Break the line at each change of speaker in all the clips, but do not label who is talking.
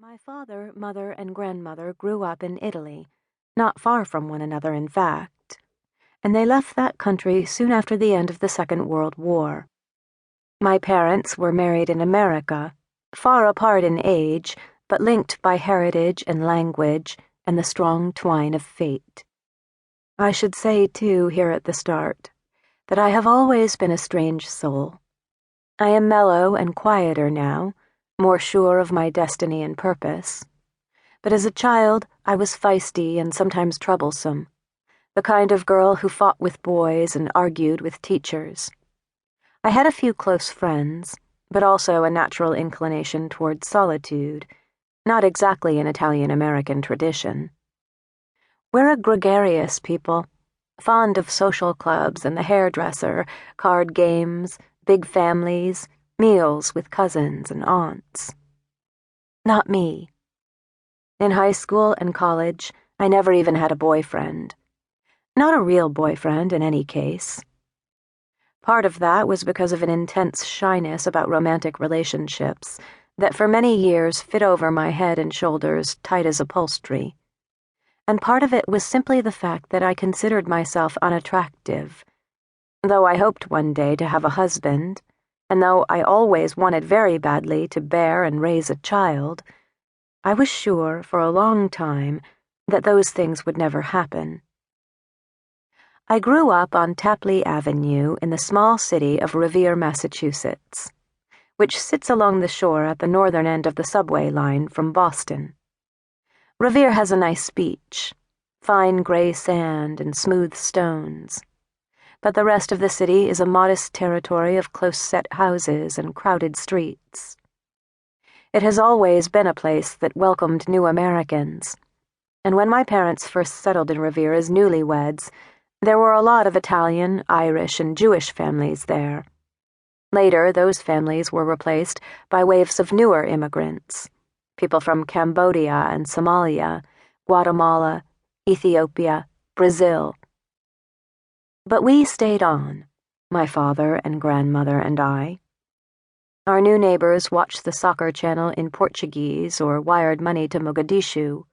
My father, mother, and grandmother grew up in Italy, not far from one another, in fact, and they left that country soon after the end of the Second World War. My parents were married in America, far apart in age, but linked by heritage and language and the strong twine of fate. I should say, too, here at the start, that I have always been a strange soul. I am mellow and quieter now, more sure of my destiny and purpose. But as a child, I was feisty and sometimes troublesome, the kind of girl who fought with boys and argued with teachers. I had a few close friends, but also a natural inclination toward solitude, not exactly an Italian-American tradition. We're a gregarious people, fond of social clubs and the hairdresser, card games, big families, meals with cousins and aunts. Not me. In high school and college, I never even had a boyfriend. Not a real boyfriend, in any case. Part of that was because of an intense shyness about romantic relationships that for many years fit over my head and shoulders tight as upholstery. And part of it was simply the fact that I considered myself unattractive. Though I hoped one day to have a husband, and though I always wanted very badly to bear and raise a child, I was sure for a long time that those things would never happen. I grew up on Tapley Avenue in the small city of Revere, Massachusetts, which sits along the shore at the northern end of the subway line from Boston. Revere has a nice beach, fine gray sand and smooth stones, but the rest of the city is a modest territory of close-set houses and crowded streets. It has always been a place that welcomed new Americans, and when my parents first settled in Revere as newlyweds, there were a lot of Italian, Irish, and Jewish families there. Later, those families were replaced by waves of newer immigrants, people from Cambodia and Somalia, Guatemala, Ethiopia, Brazil. But we stayed on, my father and grandmother and I. Our new neighbors watched the soccer channel in Portuguese or wired money to Mogadishu.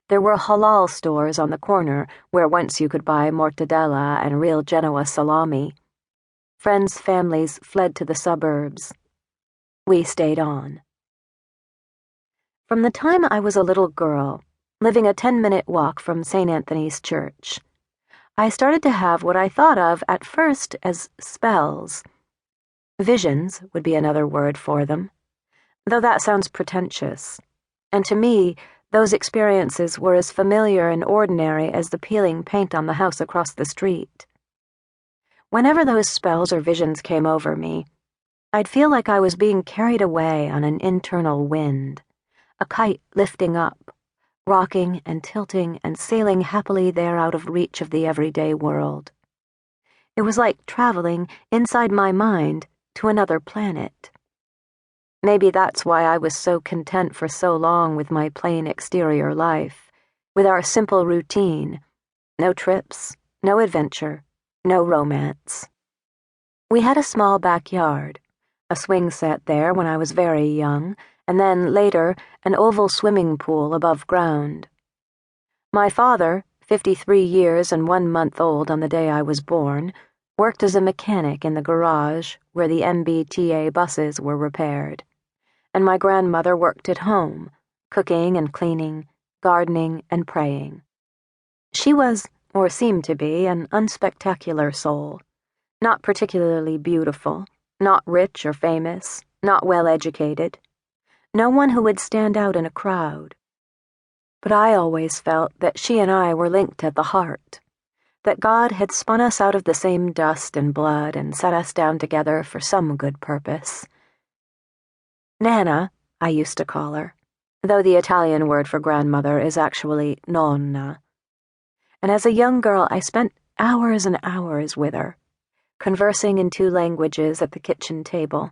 There were halal stores on the corner where once you could buy mortadella and real Genoa salami. Friends' families fled to the suburbs. We stayed on. From the time I was a little girl, living a 10-minute walk from St. Anthony's Church, I started to have what I thought of at first as spells. Visions would be another word for them, though that sounds pretentious, and to me, those experiences were as familiar and ordinary as the peeling paint on the house across the street. Whenever those spells or visions came over me, I'd feel like I was being carried away on an internal wind, a kite lifting up, rocking and tilting and sailing happily there out of reach of the everyday world. It was like traveling inside my mind to another planet. Maybe that's why I was so content for so long with my plain exterior life, with our simple routine, no trips, no adventure, no romance. We had a small backyard, a swing set there when I was very young, and then, later, an oval swimming pool above ground. My father, 53 years and 1 month old on the day I was born, worked as a mechanic in the garage where the MBTA buses were repaired, and my grandmother worked at home, cooking and cleaning, gardening and praying. She was, or seemed to be, an unspectacular soul, not particularly beautiful, not rich or famous, not well educated. No one who would stand out in a crowd. But I always felt that she and I were linked at the heart, that God had spun us out of the same dust and blood and set us down together for some good purpose. Nana, I used to call her, though the Italian word for grandmother is actually nonna. And as a young girl, I spent hours and hours with her, conversing in 2 languages at the kitchen table,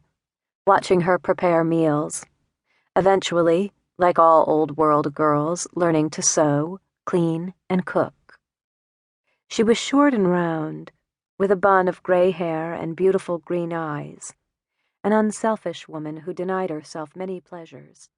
watching her prepare meals, eventually, like all old-world girls, learning to sew, clean, and cook. She was short and round, with a bun of gray hair and beautiful green eyes, an unselfish woman who denied herself many pleasures.